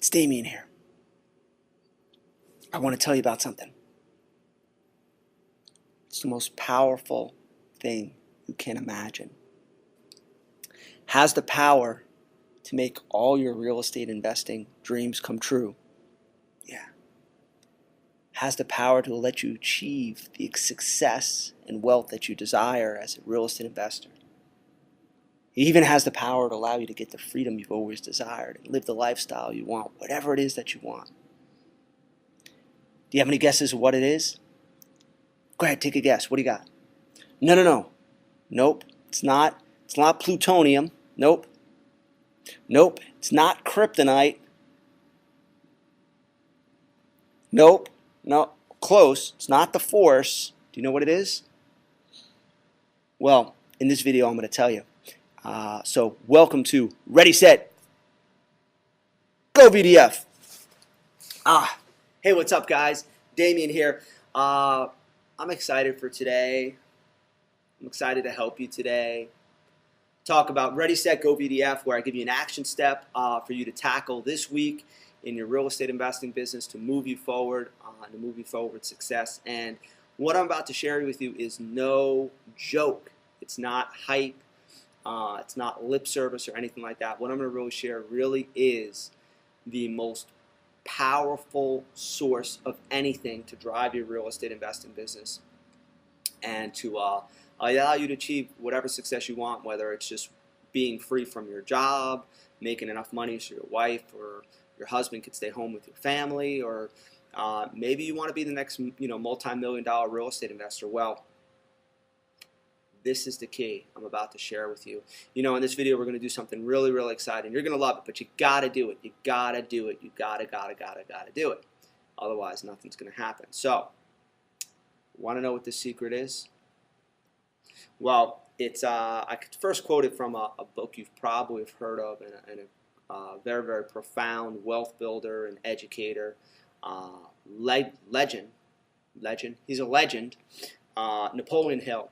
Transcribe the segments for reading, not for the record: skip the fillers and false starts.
It's Damien here. I want to tell you about something. It's the most powerful thing you can imagine. Has the power to make all your real estate investing dreams come true. Yeah. Has the power to let you achieve the success and wealth that you desire as a real estate investor. It even has the power to allow you to get the freedom you've always desired and live the lifestyle you want, whatever it is that you want. Do you have any guesses of what it is? Go ahead, take a guess. What do you got? No. Nope. It's not plutonium. Nope. It's not kryptonite. Nope. No. Close. It's not the Force. Do you know what it is? Well, in this video, I'm going to tell you. So welcome to Ready, Set, Go VDF. Hey, what's up, guys? Damien here. I'm excited for today. I'm excited to help you today. Talk about Ready, Set, Go VDF, where I give you an action step for you to tackle this week in your real estate investing business to move you forward, with success. And what I'm about to share with you is no joke. It's not hype. It's not lip service or anything like that. What I'm going to really share really is the most powerful source of anything to drive your real estate investing business and to allow you to achieve whatever success you want, whether it's just being free from your job, making enough money so your wife or your husband could stay home with your family, or maybe you want to be the next multi-million-dollar real estate investor. Well, this is the key I'm about to share with you. In this video, we're going to do something really, really exciting. You're going to love it, but you got to do it. You got to do it. You got to do it. Otherwise, nothing's going to happen. So, want to know what the secret is? Well, it's I could first quote it from a book you've probably heard of, and a very, very profound wealth builder and educator, legend. He's a legend, Napoleon Hill.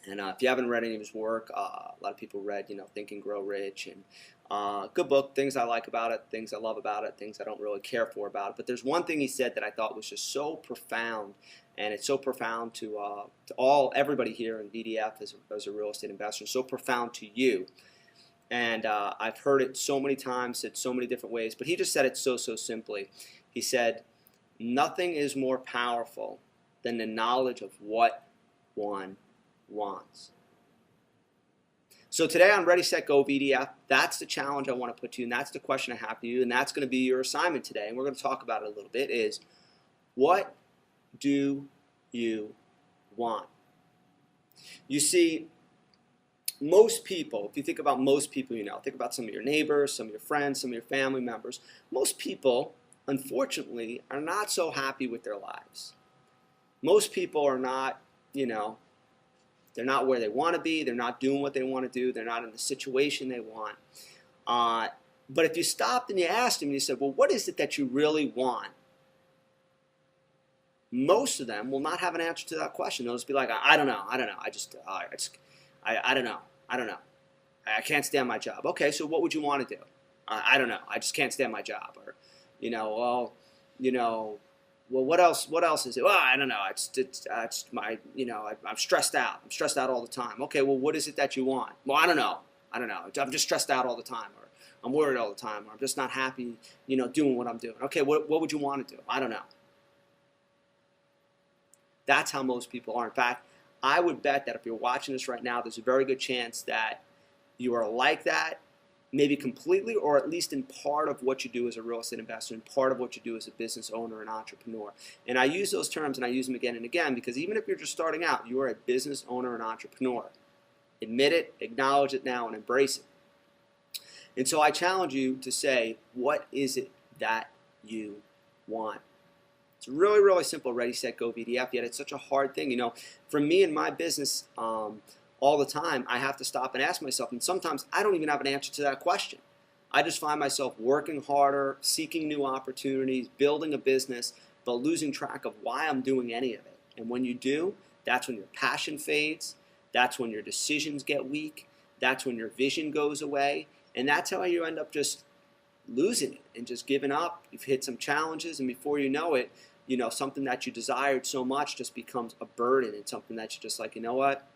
And if you haven't read any of his work, a lot of people read, Think and Grow Rich, and good book. Things I like about it, things I love about it, things I don't really care for about it. But there's one thing he said that I thought was just so profound, and it's so profound to everybody here in VDF as a real estate investor, so profound to you. And I've heard it so many times, said so many different ways, but he just said it so simply. He said, nothing is more powerful than the knowledge of what one wants. So today on Ready, Set, Go VDF, that's the challenge I want to put to you, and that's the question I have for you, and that's going to be your assignment today, and we're going to talk about it a little bit, is what do you want? You see, most people, if you think about most people think about some of your neighbors, some of your friends, some of your family members, most people, unfortunately, are not so happy with their lives. Most people are not, they're not where they want to be. They're not doing what they want to do. They're not in the situation they want. But if you stopped and you asked them and you said, well, what is it that you really want? Most of them will not have an answer to that question. They'll just be like, I don't know. I don't know. I don't know. I can't stand my job. Okay, so what would you want to do? I don't know. I just can't stand my job. Or, well, what else is it? Well, I don't know. It's my, I'm stressed out. I'm stressed out all the time. Okay, well, what is it that you want? Well, I don't know. I'm just stressed out all the time, or I'm worried all the time, or I'm just not happy, doing what I'm doing. Okay, what would you want to do? I don't know. That's how most people are. In fact, I would bet that if you're watching this right now, there's a very good chance that you are like that, maybe completely, or at least in part of what you do as a real estate investor and part of what you do as a business owner and entrepreneur. And I use those terms and I use them again and again because even if you're just starting out, you are a business owner and entrepreneur. Admit it, acknowledge it now, and embrace it. And so I challenge you to say, what is it that you want? It's really, really simple, Ready, Set, Go VDF, yet it's such a hard thing. For me in my business, all the time, I have to stop and ask myself, and sometimes I don't even have an answer to that question. I just find myself working harder, seeking new opportunities, building a business, but losing track of why I'm doing any of it. And when you do, that's when your passion fades, that's when your decisions get weak, that's when your vision goes away, and that's how you end up just losing it and just giving up. You've hit some challenges, and before you know it, something that you desired so much just becomes a burden, and something that you're just like, you know what,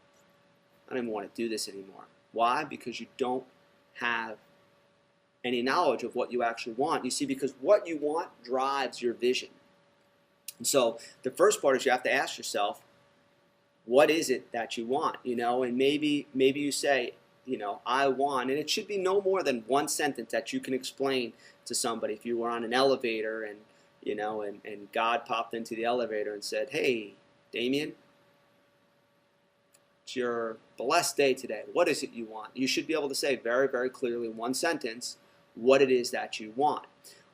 I don't even want to do this anymore. Why? Because you don't have any knowledge of what you actually want. You see, because what you want drives your vision. And so the first part is you have to ask yourself, what is it that you want? And maybe you say, I want, and it should be no more than one sentence that you can explain to somebody. If you were on an elevator and and God popped into the elevator and said, hey, Damien, it's your blessed day today. What is it you want? You should be able to say very, very clearly in one sentence what it is that you want.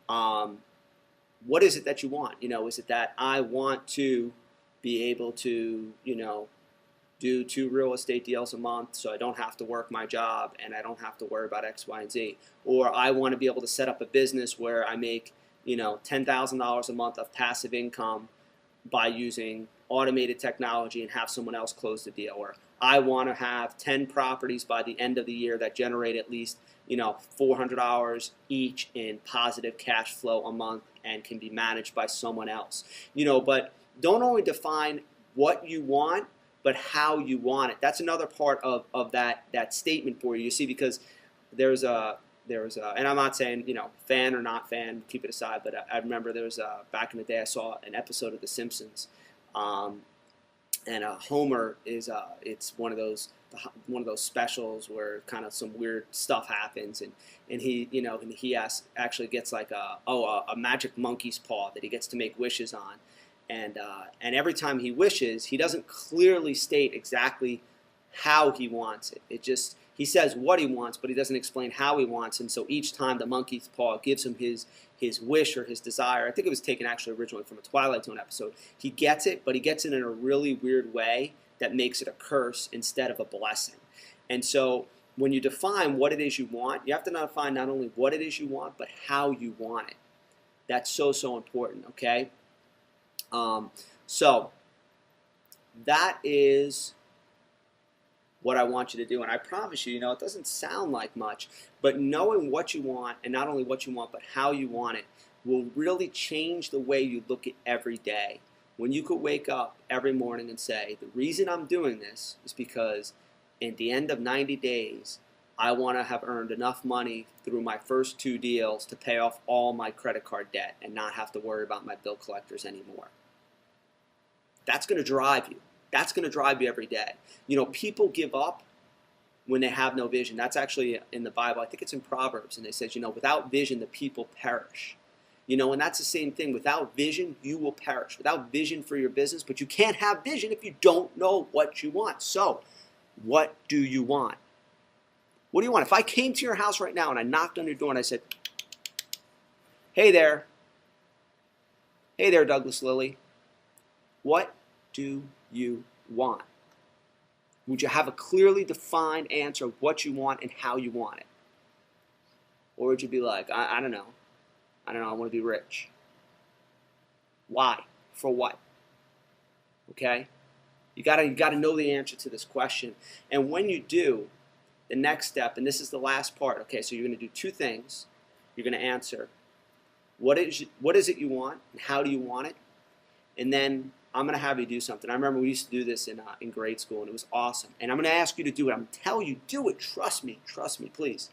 What is it that you want? Is it that I want to be able to, do 2 real estate deals a month so I don't have to work my job and I don't have to worry about X, Y, and Z? Or I want to be able to set up a business where I make, $10,000 a month of passive income by using automated technology and have someone else close the deal. Or I want to have 10 properties by the end of the year that generate at least, $400 each in positive cash flow a month and can be managed by someone else. But don't only define what you want, but how you want it. That's another part of that statement for you. You see, because there's a, and I'm not saying, fan or not fan, keep it aside, but I remember there was back in the day I saw an episode of The Simpsons, and Homer is it's one of those specials where kind of some weird stuff happens, and he actually gets like a magic monkey's paw that he gets to make wishes on. And every time he wishes, he doesn't clearly state exactly how he wants it. He says what he wants, but he doesn't explain how he wants. And so each time the monkey's paw gives him his wish or his desire, I think it was taken actually originally from a Twilight Zone episode, he gets it, but he gets it in a really weird way that makes it a curse instead of a blessing. And so when you define what it is you want, you have to define not only what it is you want, but how you want it. That's so, so important, okay? So that is what I want you to do. And I promise you, it doesn't sound like much, but knowing what you want, and not only what you want, but how you want it, will really change the way you look at every day. When you could wake up every morning and say, the reason I'm doing this is because at the end of 90 days, I want to have earned enough money through my first 2 deals to pay off all my credit card debt and not have to worry about my bill collectors anymore. That's going to drive you. That's going to drive you every day. People give up when they have no vision. That's actually in the Bible. I think it's in Proverbs, and it says, without vision, the people perish. And that's the same thing. Without vision, you will perish. Without vision for your business, but you can't have vision if you don't know what you want. So, what do you want? What do you want? If I came to your house right now and I knocked on your door and I said, hey there, Douglas Lilly, what do you want? Would you have a clearly defined answer of what you want and how you want it? Or would you be like, I don't know. I want to be rich. Why? For what? Okay? You gotta know the answer to this question. And when you do, the next step, and this is the last part, okay, so you're going to do 2 things. You're going to answer, what is it you want, and how do you want it? And then I'm going to have you do something. I remember we used to do this in grade school, and it was awesome. And I'm going to ask you to do it. I'm telling you, do it. Trust me, please.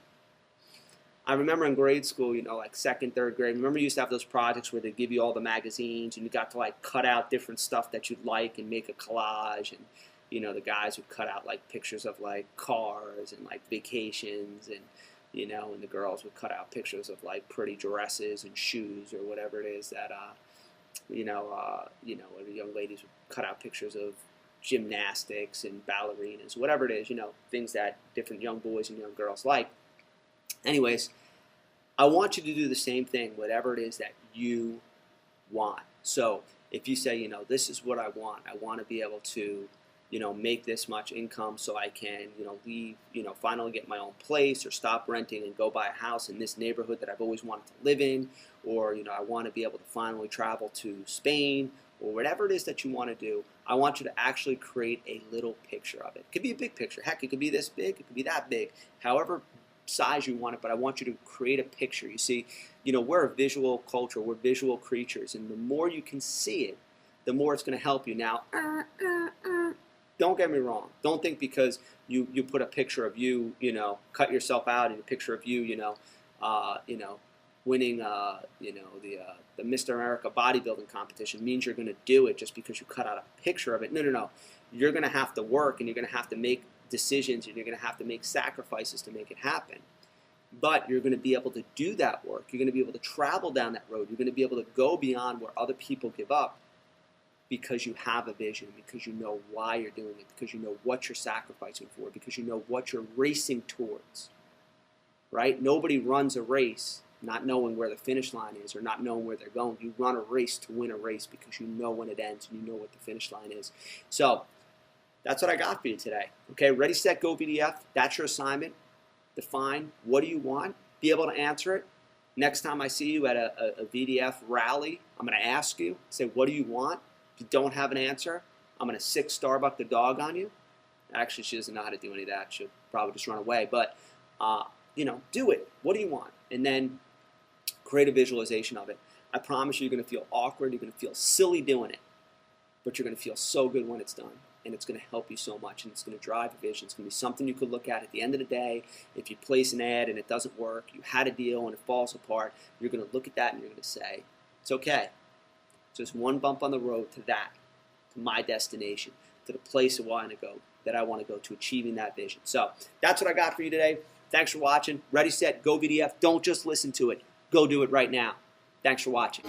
I remember in grade school, like 2nd, 3rd grade, remember you used to have those projects where they give you all the magazines, and you got to like cut out different stuff that you'd like and make a collage, and the guys would cut out like pictures of like cars and like vacations, and and the girls would cut out pictures of like pretty dresses and shoes or whatever it is that the young ladies would cut out pictures of gymnastics and ballerinas, whatever it is, things that different young boys and young girls like. Anyways, I want you to do the same thing, whatever it is that you want. So if you say, this is what I want to be able to make this much income so I can, leave, finally get my own place or stop renting and go buy a house in this neighborhood that I've always wanted to live in, or, I want to be able to finally travel to Spain, or whatever it is that you want to do. I want you to actually create a little picture of it. It could be a big picture. Heck, it could be this big. It could be that big. However size you want it, but I want you to create a picture. You see, we're a visual culture. We're visual creatures, and the more you can see it, the more it's going to help you. Now, don't get me wrong. Don't think because you put a picture of you, cut yourself out in a picture of you, winning, the Mr. America bodybuilding competition means you're going to do it just because you cut out a picture of it. No. You're going to have to work, and you're going to have to make decisions, and you're going to have to make sacrifices to make it happen. But you're going to be able to do that work. You're going to be able to travel down that road. You're going to be able to go beyond where other people give up because you have a vision, because you know why you're doing it, because you know what you're sacrificing for, because you know what you're racing towards, right? Nobody runs a race not knowing where the finish line is or not knowing where they're going. You run a race to win a race because you know when it ends and you know what the finish line is. So that's what I got for you today. Okay, ready, set, go VDF. That's your assignment. Define what do you want. Be able to answer it. Next time I see you at a VDF rally, I'm going to ask you, say, what do you want? If you don't have an answer, I'm going to sick Starbuck the dog on you. Actually, she doesn't know how to do any of that. She'll probably just run away. But, do it. What do you want? And then create a visualization of it. I promise you, you're going to feel awkward. You're going to feel silly doing it. But you're going to feel so good when it's done. And it's going to help you so much. And it's going to drive your vision. It's going to be something you could look at the end of the day. If you place an ad and it doesn't work, you had a deal and it falls apart, you're going to look at that and you're going to say, it's okay. Just one bump on the road to that, to my destination, to the place that I want to go to achieving that vision. So that's what I got for you today. Thanks for watching. Ready, set, go VDF. Don't just listen to it. Go do it right now. Thanks for watching.